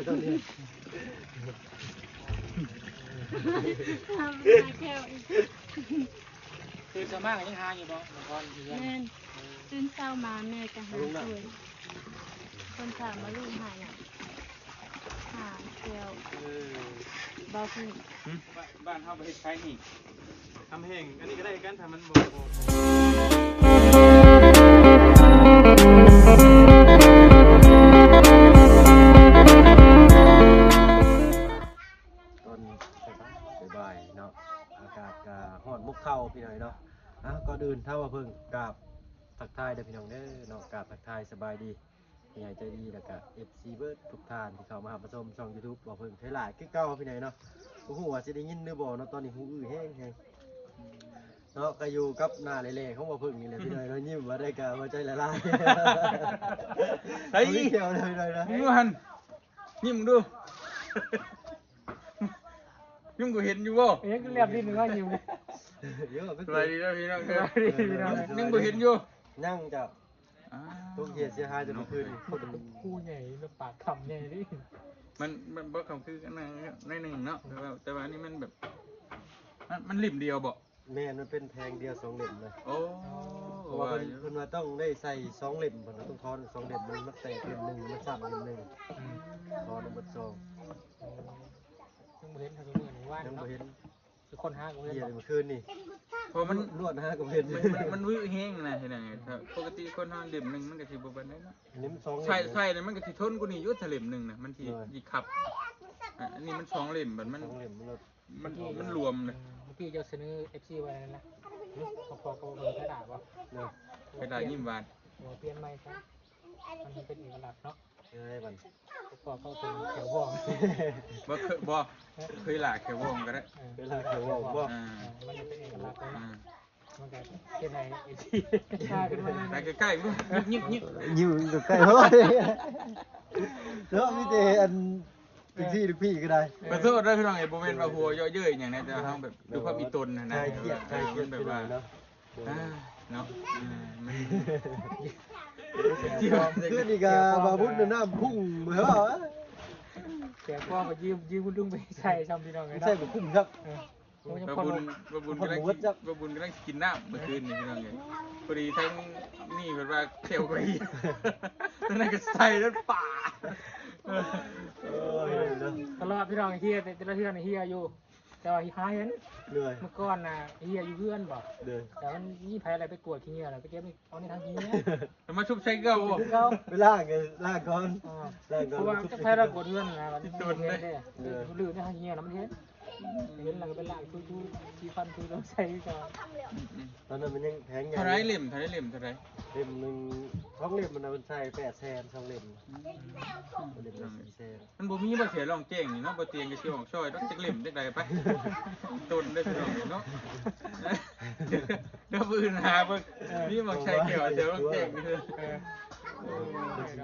ตอนนี้ทำแก้วอีกคือสมากยังหาอยู่บ่บางคนอยู่ แม่นตื่นเช้ามาแม่ก็หาช่วยคนถามมาลูกหายหาแก้วเบาขึ้น บ้านเฮาประเทศไทยนี่ ทำแห้งอันนี้ก็ได้กันทำมันบ่ตอนบ่ายเนาะอากาศก็ร้อนมุกเข้าพี่หน่อยเนาะก็ดื่นเท่าว่าเพิ่งกราบทักทายเด้อพี่น้องเด้อเนาะกราบทักทายสบายดีพี่ใหญ่ใจดีแล้วก็ FC เบิร์ดทุกท่านที่เข้ามาหาชมช่อง YouTube บ่เพิ่งเท่าหลายคือเก่าพี่หน่อยเนาะโอ้โหว่าสิได้ยินหรือบ่เนาะตอนนี้หูอื้อแห้งเนาะก็อยู่กับหน้าเละๆของบ่เพิ่งนี่แหละพี่หน่อยเนาะยิ้มว่าได้ก็หัวใจละลายเฮ้ยเดี๋ยวเลยนะ มึงหันนี่มึงดูยุ่งกูเห็นอยู่บ่ เอ๊ะก็เรียบดินก็อยู่เลย เยอะ สบายดีนะพี่น้องเด้อ ยัง บ่เห็นอยู่ นั่งจับทุกเหตุเสียหายจนเมื่อคืน คู่ใหญ่แล้วปากคำใหญ่ดิ มันบ่คำคือกันในหนึ่งเนาะแต่ว่านี่มันแบบมันลิ่มเดียวบ่ แม่มันเป็นแพงเดียว2เล่มเลย โอ้ เพราะว่าเพิ่นว่าต้องได้ใส่2เล่มเพิ่นต้องทอน2เล่มมันแตกเล่มนึงมันซ้ำเล่มนึงทอนหมด2 ยังไม่เห็นทางเมืองว่า ยัง เนาะ บ่เห็น คือคนห้ากูเห็น เหี้ย บอก เมื่อคืนนี่ เพราะมัน ลวดหาก็เห็น มันวื้อแห้งนะเห็นไงปกติคนเฮาเล่มนึงมันก็สิบ่ปานใดเนาะ อันนี้มัน2เล่ม ใช่เนี่ยมันก็สิทนกูนี่อยู่ถ้าเล่มนึงน่ะมันสิขับอันนี้มัน2เล่มบัดมัน 2เล่มมัน มันรวมเลย เมื่อกี้จะเสนอ FC ไว้นั่นนะพอก็มีกระดาษว่า เนาะ ไปได้ยิ้มหวาน เปลี่ยนใหม่ครับมันเป็นเอกลักษณ์เนาะ เอ้ยมัน พอเขาเป็นแถววอง บ่เคยหลากแค่วงก็ได้ เวลาเขาบอกว่า มันเป็นเอกลักษณ์เลยมันก็เป็นไง FC ฆ่ากันมา ไปใกล้ๆมึงยิบ อยู่ใกล้เฮ้ยแล้วมีแต่อันทุกพี่ก็ได้ ขอโทษด้วยพี่น้องไอ้บ่แม่นว่าหัวเยอะเย้ยอย่างนั้นแต่เฮาแบบดูความอีตนนะ ใครเครียดแบบว่า เนาะ เนาะมัน คือนี่ก็บาบุญน้ำพุ่งเหมือนว่า แต่ก็ไปยืมคุณลุงไปใส่ซ้ำพี่น้องไง ไม่ เนาะ ใช่แบบพุ่งครับ บะบุญกำลังกินน้ำเมื่อคืนนี่พี่น้องไงพอดีทั้งนี่เพิ่นว่าเขียวกว่าอีทั้งนั้นก็ใส่แล้วป่า ตลอดพี่น้องเฮียแต่ละเทือนเฮียอยู่ แต่ว่าหาเห็น เหนื่อย เมื่อก่อนน่ะเฮียอยู่เพื่อนบอก เหนื่อย แต่มันยี่ไผอะไรไปกวดขี้เหี้ยอะไรไปเก็บเอาในทางขี้เหี้ย มาชุบใช้เก่า เขา ไปล่างไงล่างก่อนล่าง เพ ก่อน ราะว่าจะไผเรากวดเพื่อนนะมันเห็นได้ลืมในทางขี้เหี้ยแล้วมันเห็นเห็นแล้วก็เป็นล่างทูที่ฟันทูต้องใส่ก่อน ตอนนั้นมันยังแพง เท่าไรเล่มเท่าไร เล่มหนึ่ง2เล่มมันใส่800,000 2เล่มเล่มละ400,000 มันบ่มีบ่เสียรองแจ้งนี่เนาะบ่เตียงก็สิออกซอยต้องจักเล่มจักใดไปต้นได้พี่น้องเนาะเดี๋ยวปืนหาเบิ่งนี่บ่ใช่เกี่ยวเสียรองแจ้งนี่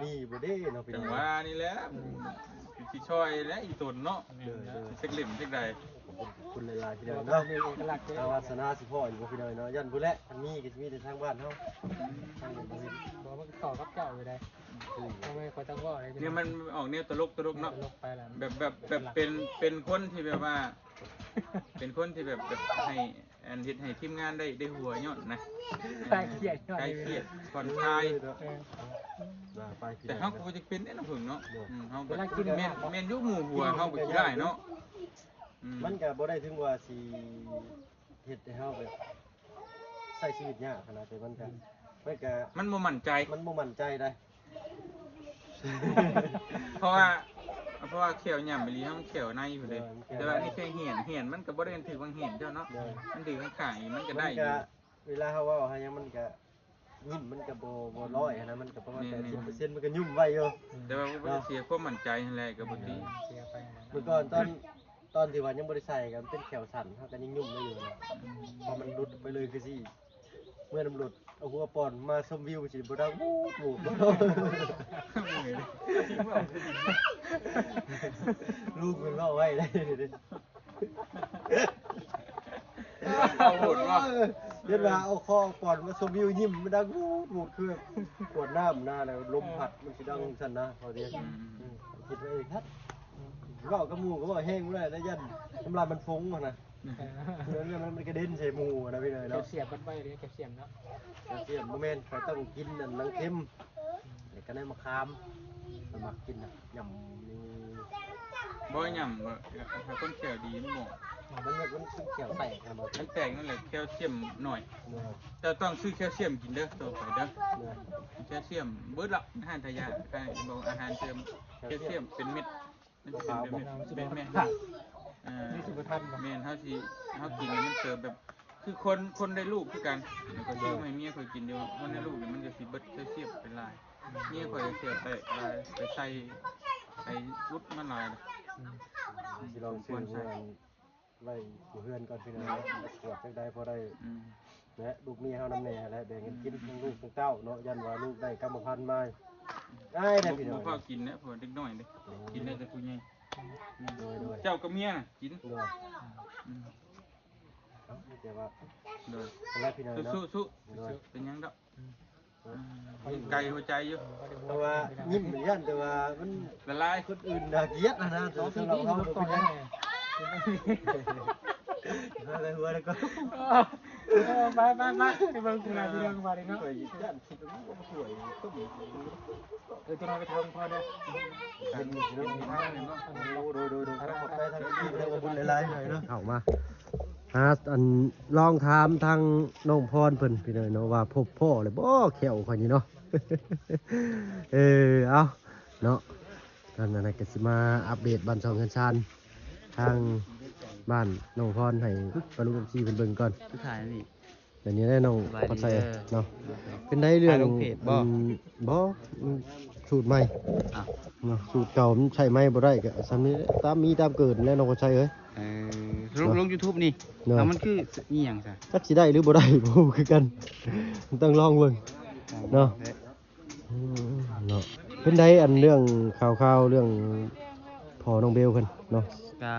นี่บ่ได้เนาะพี่ จั น้ ง อง ว่านี่แหละสิช่อยและอีต้นเนาะจักเล่มจักใด คุณหลายๆพี่ เดี๋ น้ ย อ ว ง ก็ เนาะ มีเอกลักษณ์เลย ชาวาสนาสิพ่ออยู่พี่น้องเนาะยันพุ่นแหละอันนี้ก็สิมีแต่ทางบ้านเฮาทางบ่เห็น บอกมันต่อกับเจ้าอยู่ได้ทำไมเขาต้องว่าอะไร เนี่ยมันออกแนวตลกเนาะ ลกไปแล้ว แบบเป็นคนที่แบบว่า เป็นคนที่แบบให้อันเฮ็ดให้ทีมงานได้หัวย่อนนะ คลายเครียด คลายเครียดผ่อนคลาย ไปพี่ แต่ น้อง เฮาก็บ่จะเป็นได้นะเพิ่งเนาะเฮาแบบแม่นอยู่หมู่หัวเฮาบ่ขี้ได้เนาะ มันก็บ่ได้ถึงว่าสิเฮ็ดให้เฮาแบบใช้ชีวิตยากขนาดแต่มันก็มันบ่มั่นใจ มันบ่มั่นใจได้ เพราะว่าเขียวหย่ำไปลีเฮาเขียวในอยู่เลยแต่ว่านี่แค่เหียนมันก็บ่ได้ถือว่าเหียนเจ้าเนาะมันถือข้างๆมันก็ได้อยู่ เวลาเฮาเว้าหายังมันก็ยิ้มมันก็บ่ร้อยนะมันก็ประมาณ80%มันก็ยุ่มไว้อยู่ แต่ว่าบ่ได้เสียความมั่นใจนั่นแหละก็บ่ดี เสียไป เมื่อก่อนตอนที่ว่ายังบ่ได้ใส่กันเป็นแขวสั่นเฮาก็ยังยุ่มไว้อยู่นะพอมันหลุดไปเลยคือสิเมื่อมันหลุดเอาหัวปอนมาชมวิวสิบ่ดังวูบวูบลูกมันเว้าไว้ได้เอาโหดว่า เดี๋ยวว่าเอาคอปอนมาชมวิวยิ้มมันดังวูบวูบคือปวดน้ำหน้าแล้วลมพัดมันสิดังซั่นนะพอดีคิดไว้เองครับ เว้ากับหมู่ก็บ่แห้งบ่ได้แล้วยันน้ำลายมันฟุ้งอะนะเดี๋ยวมันกระเด็นใส่หมู่นะพี่น้อย แคล เนาะ เซียมมันไปเลยแคลเซียมเนาะ เสียมบ่แม่นใครต้องกินนั่นนังเค็มแล้วก็ได้มะขามสมัครกินน่ะยำนี่ บ่ย่ำบ่ถ้าคนแขวดีมันบ่ มันเขียวแตกนะบ่ มันแตกนั่นแหละแคลเซียมหน่อย เนื้อ แต่ต้องซื้อแคลเซียมกินเด้อต่อไปเด้อ เนื้อ แคลเซียมเบิดละอาหารทายาทบอกอาหารเสริมแคลเซียมเป็นเม็ดมันจะเป็นเม็ดแม่นี่สุขภาพแม่นเฮาสิเฮากินมันเสริมแบบคือคนได้ลูกคือกันแล้วก็ซื้อให้เมียเคยกินอยู่คนได้ลูกเนี่ยมันจะสิเบิดแคลเซียมเป็นลายเมียเคยเสียไปลายไปใส่วุ้ดมันลาย สิลองซื้อเงินไว้อยู่เฮือนก่อนพี่น้องตรวจจังได๋พอได้และลูกเมียเฮานำแน่และแบ่งกันกินทั้งลูกทั้งเต้าเนาะยันว่าลูกได้กรรมพันธุ์มาได้ได้พี่น้อง พ่อกินเนี่ยพอเด็กน้อยเด้กินได้แต่ผู้ใหญ่ โดย เจ้ากับเมียน่ะกิน โดยแต่ว่า โดย แล้วพี่น้องเนาะ สู้เป็นยังดอกไก่หัวใจอยู่ แต่ว่ายิ้มเหมือนกันแต่ว่ามัน ละลาย คนอื่นน่าเกลียดนะแต่สำหรับเราเป็นยังไงอะไรหัวแล้วก็ ไปไปเบิ่งคุณนายพี่เรื่องมาเลยเนาะ สวยยันคิดว่าสวยก็มี ตัวน้อยไปทำพอเด้อ เป็นเรื่องมีทางเลยเนาะดูครับขอบใจทางที่เรื่องบุญหลายๆหน่อยเนาะเอามาอันลองถามทางน้องพรเพิ่นพี่น้อยเนาะว่าพบพ่อเลยบ่แขวคนนี้เนาะเอาเนาะนั่นน่ะก็สิมาอัปเดตบ้านช่องเงินชานทางบ้านน้องพรให้ปลุงซีเพิ่นเบิ่งก่อน ผู้ถ่ายนี่ เดี๋ยวนี้ได้น้องพอใส่เนาะเป็นได้เรื่องบ่สูตรใหม่ อ่ะ เนาะสูตรเก่ามันใช้ไม่บ่ได้ก็ซ้ำนี้ตามมีตามเกิดแล้วน้องพอใส่เอ้ย ลง YouTube นี่ เนาะ แล้วมันคืออีหยังซะ จักสิได้หรือบ่ได้ บ่รู้คือกันต้องลองเบิ่งเนาะเนาะเป็นได้อันเรื่องข่าวๆเรื่องพอน้องเบลเพิ่นเนาะ ก็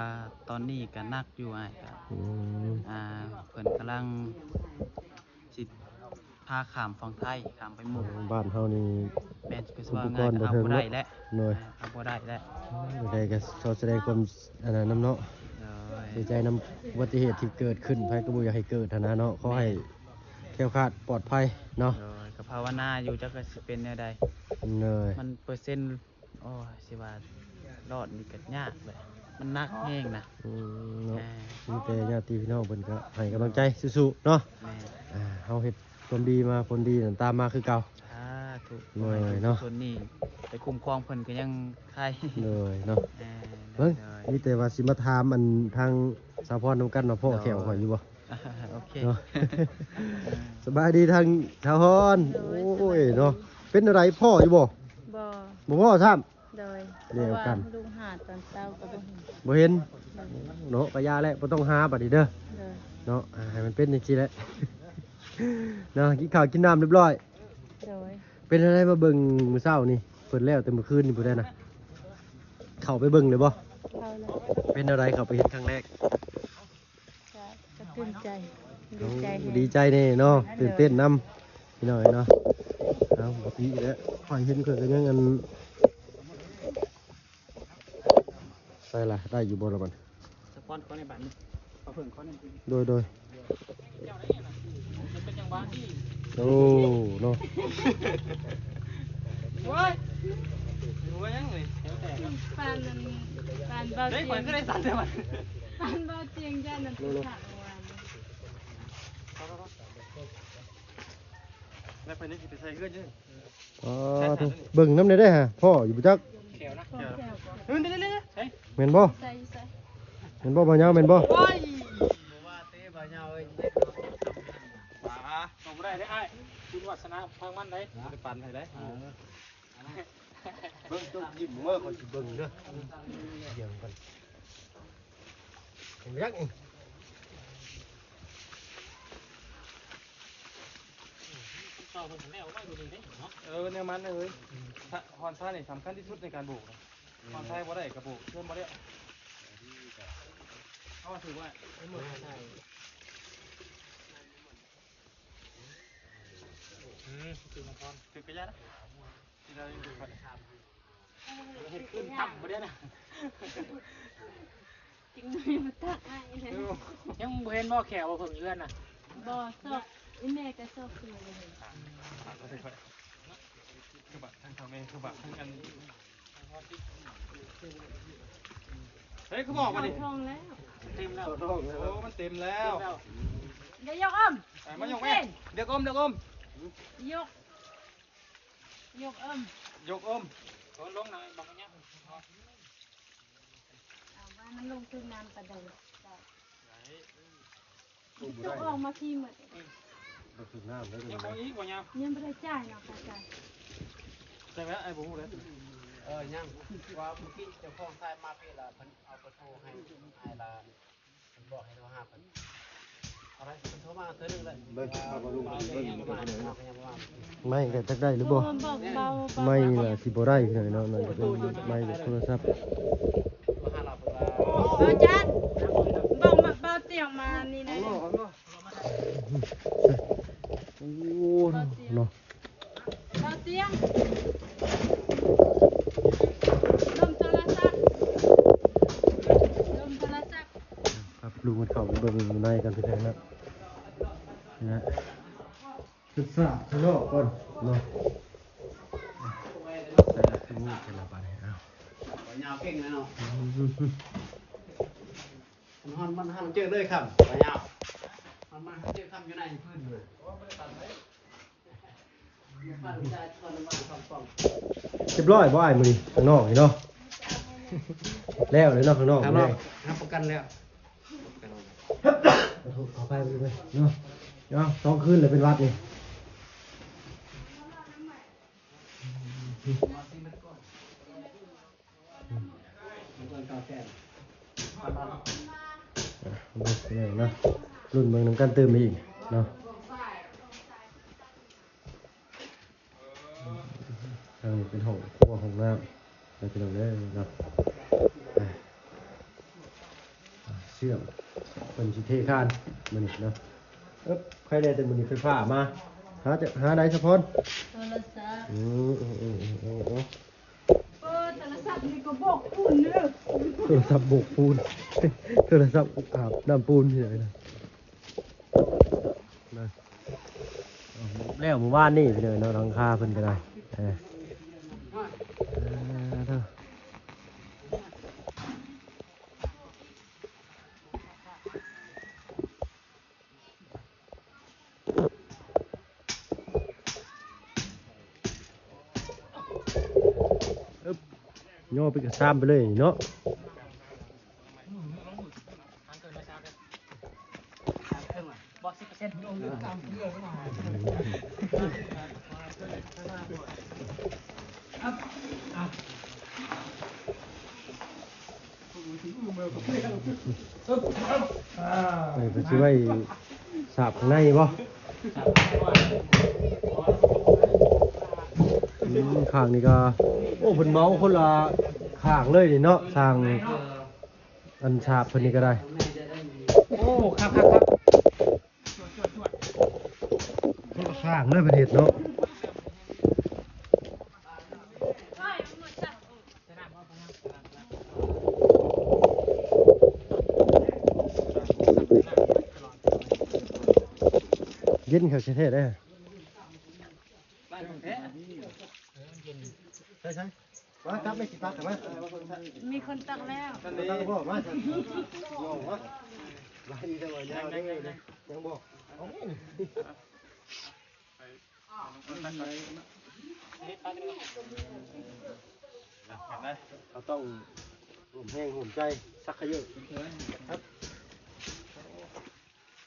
ตอนนี้ก็นักอยู่อ้ายก็ อืม เพิ่นกำลังสิพาข้ามฝั่งไทยข้ามไปหมู่ บ้านเฮานี่ แม่นคือว่าง่ายก็เอาบ่ได้แล้ว หน่อย เอาบ่ได้แล้ว บ่ได้ก็ขอแสดงความอันนั้นนำเนาะ โดย เสียใจนำอุบัติเหตุที่เกิดขึ้นไผก็บ่อยากให้เกิดหั้นนะเนาะขอให้แคล้วคลาดปลอดภัยเนาะ โดยก็ภาวนาอยู่จักก็สิเป็นแนวใด เนย มันเปอร์เซ็นต์โอ้ยสิว่ารอดนี่ก็ยากเลยมันหนักแฮงนะ เนาะ อ่า มีแต่ญาติพี่น้องเพิ่นก็ให้กำลังใจสู้ๆเนาะ แม่ เฮาเฮ็ดความดีมาผลดีนั่นตามมาคือเก่า สาธุ โดยเนาะ ส่วนนี้ไปคุ้มครองเพิ่นก็ยังใคร เลยเนาะ อ่า เบิ่ง โดย มีแต่ว่าสิมาถามอันทางสาพรนำกันว่าพ่อแขวข่อยอยู่บ่ โอเค เนาะ สบายดีทางสาพรโอ้ยเนาะเป็นอะไรพ่ออยู่บ่ บ่ บ่พ่อซ้ำ โดย เดียวกัน พราะาลุงหาตอนเช้าก็บ่เห็น บ่เห็นเนาะก็ยาแล้วบ่ต้องหาบัดนี้เด้อ โดย เนาะให้มันเป็นจังซี่แหละ เนาะกินข้าวกินน้ำเรียบร้อย โดย เป็นอะไรมาเบิ่งมื้อเช้านี่เปิดแล้วแต่เมื่อคืนนี่บ่ได้นะเข้าไปเบิ่งเลยบ่ เข้าแล้ว เป็นอะไรเข้าไปเห็นครั้งแรก ก็ตื่นใจดีใจแฮะ ดีใจแน่เนาะตื่นเต้นนำพี่น้อยเนาะเอาปกติแล้วข่อยเห็นข่อยก็ยังอันใส่ล่ะได้อยู่บ่ล่ะมัน สปอนเขาในบ้านนี่เขาเพิ่งเขาใน โดย มันเป็นจังหวะที่ โอ้เนาะ โอ้ยรู้ว่ายังเลยแถวแตกครับ ปานนั้นปานเบา เฮ้ย เตี ค ย น ง ก็ได้สั่นเลยมัน ปานเบาเตียงย่านนั้นเป็นขางวัน แล้วเพิ่นนี่สิไปใส่เกลือจัง อ๋อโถ่เบิ่งน้ำได้ได้ฮะพ่ออยู่บ่จัก แขวนะ พ่อแก้วก็ เฮ้ยเดี๋ยวๆๆใช่ แม่นบ่ ใส่ใส่ แม่นบ่บ่ยาวแม่นบ่ โอ้ยบ่ว่าเต้บ่ยาวเอ้ยต้องบ่ได้เด้อ้ายคุณวัฒนาทางมันได้ไปปั่นให้ได้ เบิ่งต้องยิ้มเมื่อข่อยสิเบิ่งเด้อเดี๋ยวกันเห็นยักอีก เนี่ยมันเลยฮอนซ่าเนี่ยสำคัญที่สุดในการโบกฮอนซ่าบ่ได้กระโบกเชื่อมบ่ได้เขาถือว่าถือกระยะนะที่เราอยู่เห็นขึ้นต่ำบ่ได้นะ ริงเลยมาตักไอ้เลย ยังบ่เห็นบ่แขวบ่เพิ่งเอื้อนน่ะ บ่ซอกอีแม่ก็ซอกคือเลย คือบัตรทั้งทางแม่คือบัตรทั้งอันเฮ้ยเขาบอกมาดิ ทองแล้ว เต็มแล้ว โอ้มันเต็มแล้ว อย่ายกอ้อม มายกแม่เดี๋ยวอม ยกยกอ้อม ยกอม โอนลงหน่อยบอกมันเนี่ย เอาว่ามันลงถึงน้ำกระเด็นยกออกมาที่หมด บ่ถึงน้ำแล้ว ยังบ่อีกบ่ยัง ยังไม่ได้จ่ายเนาะค่ะจ่าย ใช่ไหมไอ้บุ้งเลย ยังว่าเมื่อกี้เจ้าของทายมาพี่ละเพิ่นเอากระโทรให้ไอ้ละเพิ่นบอกให้โทรหาเพิ่นอะไรเพิ่นโทรมาเทื่อนึงเลย เบิ่งเอาบ่ลุงเบิ่ง ประมาณนี้เนาะยังประมาณ ไม่ก็จักได้หรือบ่ บอกเบา ไม่ล่ะสิบ่ได้พี่น้อยเนาะนั่นก็เป็นไม่โทรศัพท์ มาหาเราเพิ่นว่า เบาจานบอกมาเบาเตียงมานี่นะ โอ้เนาะ เบาเตียงลมโทรศัพท์ลมโทรศัพท์ ครับลุงมันเข้าไปเบิ่งในกันพี่น้องนะนะศึกษาข้างนอกก่อนเนาะแต่ละที่นี่แต่ละบาดเนี่ยเอา ยาวเก่งนะเนาะมันหันเจอเลยครับบ่ยาวมันเจอคำอยู่ในพื้นเลยบ้านได้ตอนมา2 เรียบร้อยบ่อ้ายมื้อนี้ข้างนอกนี่เนาะแล้วเลยเนาะข้างนอก ครับ นี่ รับประกันแล้ว ขอไปเลยเนาะเนาะ2 คืนเลยเป็นวัดนี่ นะรุ่นเมืองน้ำกันเติมอีกเนาะทางนี้เป็นห้องครัวห้องน้ำแล้วเป็นตรงนี้เนาะเชื่อมเป็นชิเทคานมันนี่เนาะใครได้แต่มันนี่ไฟฟ้ามาหาได้เฉพาะ โทรศัพท์ โอ้ โทรศัพท์นี่ก็บอกคุณเด้อ โทรศัพท์โบกปูนโทรศัพท์อาบน้ำปูนที่ไหนนะแล้วหมู่บ้านนี่ไปเลยเนาะหลังคาเพิ่นก็ได้ย่อไปกระซ้ำไปเลยเนาะบอก10%ลงตามเรื่องมาไปช่วยสาบข้างในบ่ข้างนี่ก็โอ้เพิ่นเมาคนละข้างเลยนี่เนาะทางอันสาบเพิ่นนี่ก็ได้ โอ้ครับ คนละข้างเลยประเทศเนาะเย็นครับเท่ๆได้ใช่มาครับไม่สิตักมา มีคนตักแล้ว ตักบ่มาลองวะไล่ได้บ่ยาวได้เลยยังบ่เขาต้องหุ่มแห้งหุ่มใจสักขยืดครับ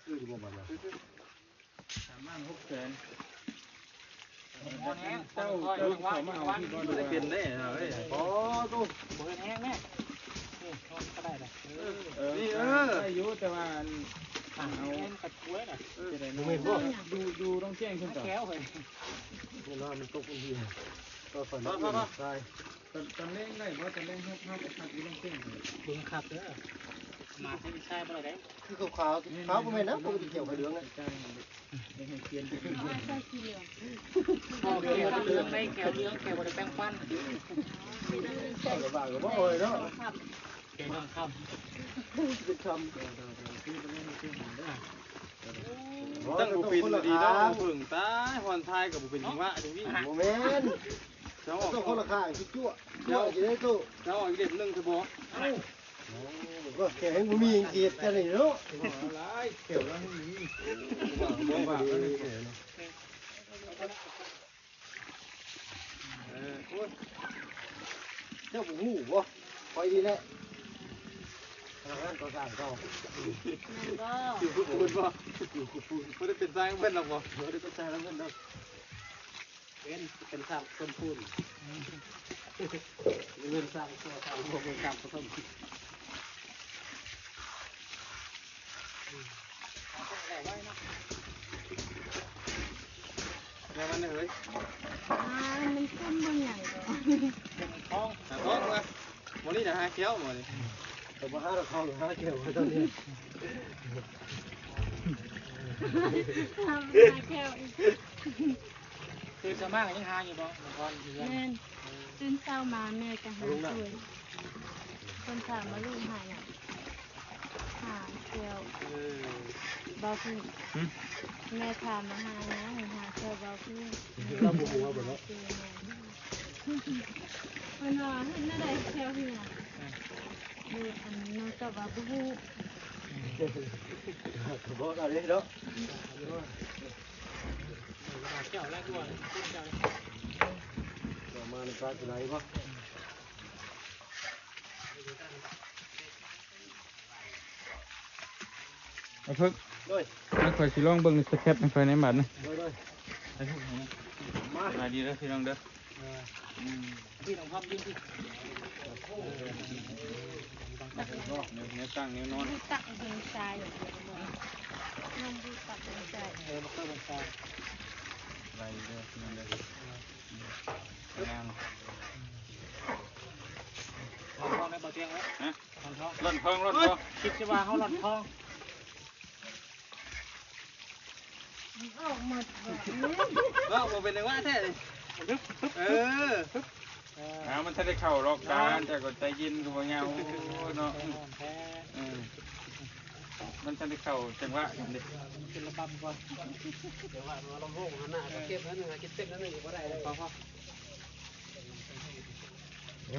คืออยู่บ่มันนะ 3,600,000เจ้าเขามาเอาที่บ่ดูเป็นได้เฮ้ย อ๋อตู้ บ่แห้งแม่นี่ก็ได้ละ นี่อายุแต่ว่าเอา แห้งกัดกล้วยน่ะ จะได้ดูต้องแจ้งขึ้นก่อน แก้วเฮ้ย นี่ว่ามันตกลงที่ก็ฝันใช่ ตอนเล่งได้เพราะตอนเล่งเขาไปพักอยู่ต้องแจ้ง บึงขับเด้อมาให้ใช่บ่ได้ คือขาวขาวก็ไม่นะปกติเกี่ยวกับเหลืองนะ ใช่ให้เปลี่ยน เอาใส่สีเหลือง แก้วเหลืองไม่แก้วเหลืองแก้วบ่ได้แป้งฟัน ใช่กับบ้ากับบ่โอ้ยเนาะ ครับ แกน้องค่ำ เป็นค ตั้งบ่เป็นดีเนาะเพิ่งตายฮอนทายก็บ่เป็นจังหวะจังซี่ โมเมนต์ เจ้าอ ต้ อ อก งคนละข้างคิดจั่วจั่วจะได้ตู้ เจ้าออกอีกเด็ดนึงซะบ่ ก็แข็งบ่มีเกียรติกันนี่เนาะ หลายเขียวแล้วนี่ บ่ว่าแล้วนี่โอ้ย เจ้าบ่ฮู้บ่คอยดีแหละทางนั้นก็สร้างก็ มันก็ สิพูดบ่บ่ได้เป็นสร้างเพิ่นหรอกบ่ บ่ได้ก็สร้างแล้วกันเนาะ เป็นสร้างต้นทุนเงินสร้างตัวสร้างโรงกรรมผสม แล้วมันเฮ้ย มันขึ้นบางอย่างก่อน ท้องท้องมาบ่นี่น่ะหาเขียวบ่นี่ แต่บ่หาเราเข้าหาเกี่ยวตอนนี้ ทำมาแค่อีก คือสมากยังหาอยู่บ่นครอยู่ยัง แม่นตื่นเช้ามาแม่ก็หาช่วยคนถามมาลูกหายอ่ะหาแก้วเบาขึ้นแม่ถามมาหานะหาแก้วเบาขึ้นเราบุหัวบ่เนาะมันว่าเห็นอะไรแก้วพี่น่ะดูอันนู้นก็ว่าบุหู บ่เอาเลยเนาะ เจ้าแรกด้วยเจ้า ประมาณนี้ก็สิไหนบ่ เอาเพิ่ง ด้วย ไม่ค่อยสิลองเบิ่งสแคปในในบัดนะ ด้วยมา สบายดีเด้อพี่น้องเด้อ พี่น้องพับยิ่งที่ เนี่ยตั้งเนี่ยนอน ตักเฮงใจอย่างเดียวเลยน้องดูตักเฮงใจ มาเข้าบัญชา สบายดีเด้อพี่น้องเด้องาม ทองในบ่อเตียงแล้ว ฮะ ทองทอง ร่อนทองร่อนทอง คิดจะว่าเขาหลอนทอง ออกหมดแบบนี้ เนาะบ่เป็นจังหวะแท้เลยเออมันทันได้เข้ารอกการแต่ก็ใจเย็นก็บ่เหงาเนาะ แท้ มันทันได้เข้าจังหวะกันดิ เป็นระบำกว่า เดี๋ยวว่าเราลงห้องหน้าเก็บแล้วนึงเก็บเต็มแล้วนึงอยู่บ่ได้เลย พอ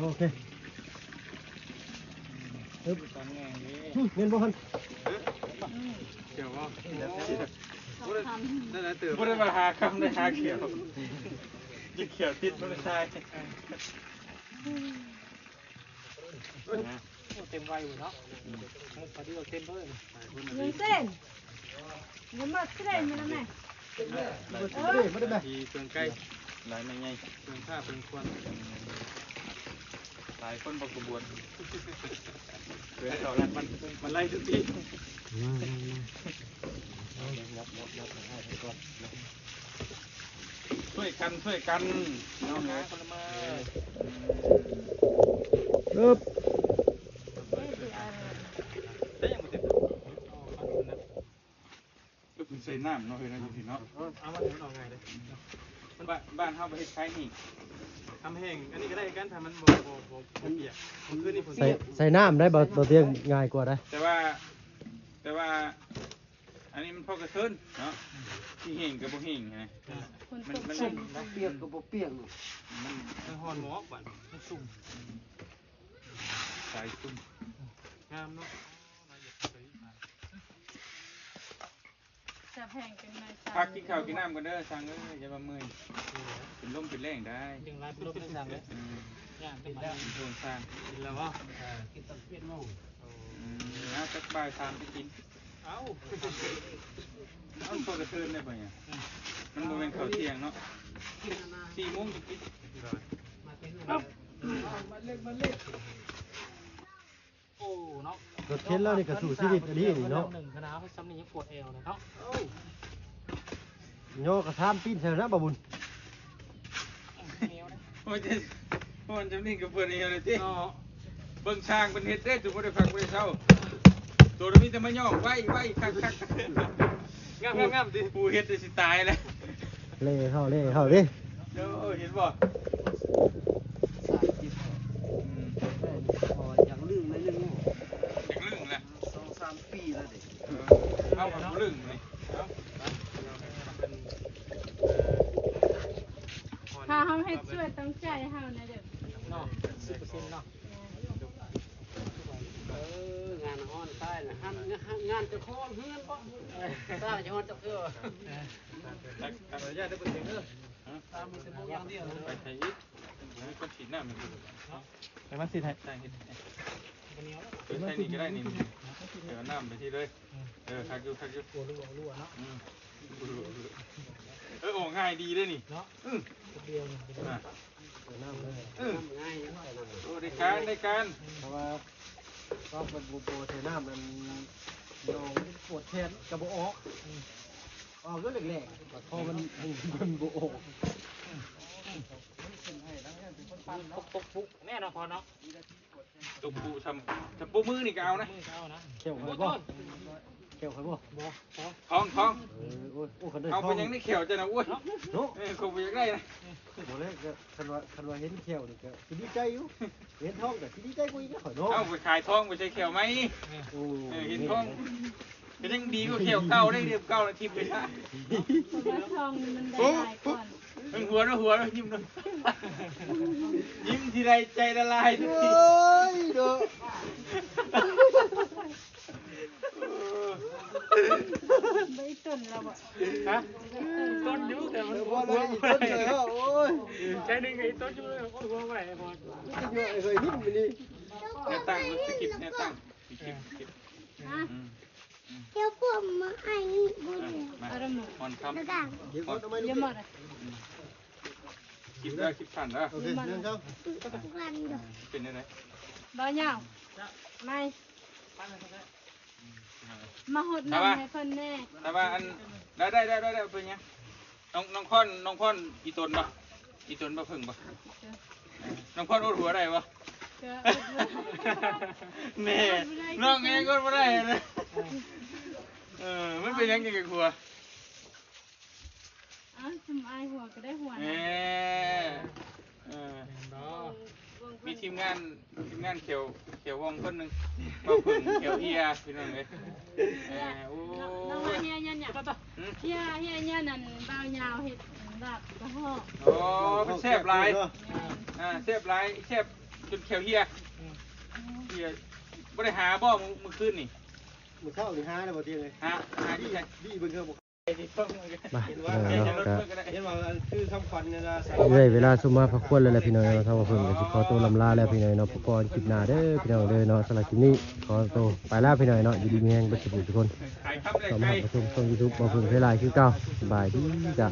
โอเค ตอนแง่นี้ เงินบ่ทัน เกี่ยวบ่ เขาทำ นั่นน่ะตื่นบ่ได้มาหาคำได้หาเขียวยิ่งเขียวติดบ่ได้ใช่ เต็มไวอยู่เนาะพอดีเราเต็มเพิ่ม เงินเส้นเงินมาเส้นมาแล้วแม่ ไม่ได้ ทีเปลืองใกล้หลายไม่ใหญ่เปลืองผ้าเปลืองควรหลายคนประกบวนเพื่อต่อรัดมันไล่ทุกทีช่วยกันน้องนะ คนละมา ปึ๊บ ได้ยังบ่เต็มก็คือใส่น้ำเนาะเฮ้ยนะพี่เนาะ เอามาถึงเอาไงเลย บ้านเฮาประเทศไทยนี่ ทำแห้งอันนี้ก็ได้กันทำมันบ่เปียกมันขึ้นนี่ฝน ใส่น้ำได้บ่เตียงง่ายกว่าได้ แต่ว่าอันนี้มันพอกระเทินเนาะที่เห่งกับบ่เห่งไง คนต มัน ก สุ่ม เปียกก็บ่เปียก มันหอนหมอกบ้าน มันสุ่ม สายซุ่ม งามเนาะ จะแพงเป็นไม้ พักกินข้าวกินน้ำกันเด้อสั่งเอ้ยอย่ามาเมื่อยเป็นลมเป็นแรงได้ ดึงลายเป็นลมเป็นสั่งเลยย่างเป็นมา โดนสร้าง กินแล้วว่า กินตอนเปียกโมง นะจักบ่าย3ไปกิน เอ้า เอาพอกระเทินได้ป่ะเนี่ยมันบ่เป็นข้าวเที่ยงเนาะ4 โมงจะกิน มากิน โอ้เนาะ รถเข็นแล้วนี่ก็สู่ชีวิตอันนี้นี่เนาะ หนึ่งคณะซ้ำนี่ยังปวดเอวเลยเนาะ โยกระทามปีนใส่นะบ่บุญ โอ้ยมันจะนี่กับเพิ่นนี่เลยติเบิ่งช่างเป็นเฮ็ดได้จุบ่ได้ฟังบ่ได้เศร้าตัวนี้แต่มาย่อไว้คัก งามดิ ๆผู้เฮ็ดได้สิตายแล้ว เล่เข้าดิ เดี๋ยวเห็นบ่ สายจิตพออย่างลื่นเลยลื่น เฮานะเด้อ เนาะ10%เนาะ งานฮ้อนใต้น่ะงานจะคอเฮือนบ่สร้างจะฮ้อนจะเพื่อ ขออนุญาตได้เปิดเสียงเด้อ ตามมีสมองอย่างเดียวนะ ไปไทยอีกมันก็ฉีดหน้ามันดู ไปมาสิไทย ใช่เห็น กันเหนียวแล้ว ใช่นี่ก็ได้นี่เดี๋ยวน้ำไปที่เลยคักอยู่ รั่วเนาะ โอ้ง่ายดีเลยนี่ เนาะเดียวนี่ น้ำง่ายยังไงน้ำ โอ้ได้การ เพราะว่าก็มันโบเทน้ำมันโยงปวดแขนกระโบออกออกก็แหลกๆพอมันโบออก ปุ๊กแน่นอนพอเนาะ ตุกปูทำปูมือนี่ก็เอานะ มือเขานะ เขียวใครบ่เขียวใครบ่ บ่พอ ท้อง โอ้ยโอ้คนเดิน เอาไปยังได้เขียวจะนะอ้วน โน้ คงไปยังได้นะ โหเลยคันว่าเห็นเขียวนี่ก็สิดีใจอยู่เห็นท้องก็สิดีใจกว่าอีกข่อยโน้ เอาไปขายท้องไปใช้เขียวไหม โอ้ เห็นท้องเป็นยังดีกว่าเขียวเก่าได้เรียบเก่าแล้วทิพย์ไปซะ เพราะว่าทองมันได้หลายก่อน หัวแล้วยิ้มด้วยยิ้มทีไรใจละลายทุกที ยเด้อ บ่อีต้นแล้วบ่ ฮะต้นอยู่แต่มัน บ่ได้อีกต้นเลยครับโอ้ย ใช่นึงไอ้ต้นอยู่โอ้ยหัวไหวพอ จะเยอะเคยหินไปนี่ เนี่ยตั้งรถสกิปเนี่ยตั้งสกิป ฮะ เดี๋ยวผมมาไอ้บุญ มา เอาละหมด อ่อนค กระดัง เดี๋ยวก่อนเอาไม้ลู อย่าก หมดอ่ะ ำคลิปได้คลิปสั่นแล้ว โอเคเรื่องครับ ทุกวันเดี๋ยว เป็นยังไง บ่ยาวไม่มาหดน้ำให้เพิ่นแน่ แต่ว่าอันได้เป็นยังน้องพ่อนอีตนปะอีตนปะพึ่งปะน้องพ่อนอดหัวได้ปะ เชื่อ แม่น้องเองก็ไม่ได้เลยมันเป็นยังไงกับหัว อ้าวสมอายหัวก็ได้หัว เอ นะ มีทีมงานเขียววงคนหนึ่งมาพึ่งเขียวเฮียพี่น้องเลยโอ้ น้องมาเฮียยันเนี่ยเฮียยันนั่นบ่าวยาวเฮ็ดแบบกระหอก โอ้เป็นแซ่บลายแซ่บลายแซ่บจนเขียวเฮียไม่ได้หาบ่มือคืนนี่ มื้อเช้านี่หาได้บ่เที่ยงเลย หาที่ไหน ดีเบิ่งเถอะบ่ มา เห็นว่า เนาะก็ เห็นว่าคือคำขวัญเนี่ยนะ เรื่อยเวลาสมมาพักควรแล้วแหละพี่น้องเนาะถ้าว่าเพิ่นก็สิขอตัวลำลาแล้วพี่น้องเนาะพบกันคลิปหน้าเด้อพี่น้องเด้อเนาะสำหรับคลิปนี้ขอตัวไปแล้วพี่น้องเนาะอยู่ดีมีแรงเบ่ทุกคน ขายข้าว ต่อ ไก่ มาประชุมช่อง YouTube บ่เพิ่นเวลาคือเก่าสบายดีจ้ะ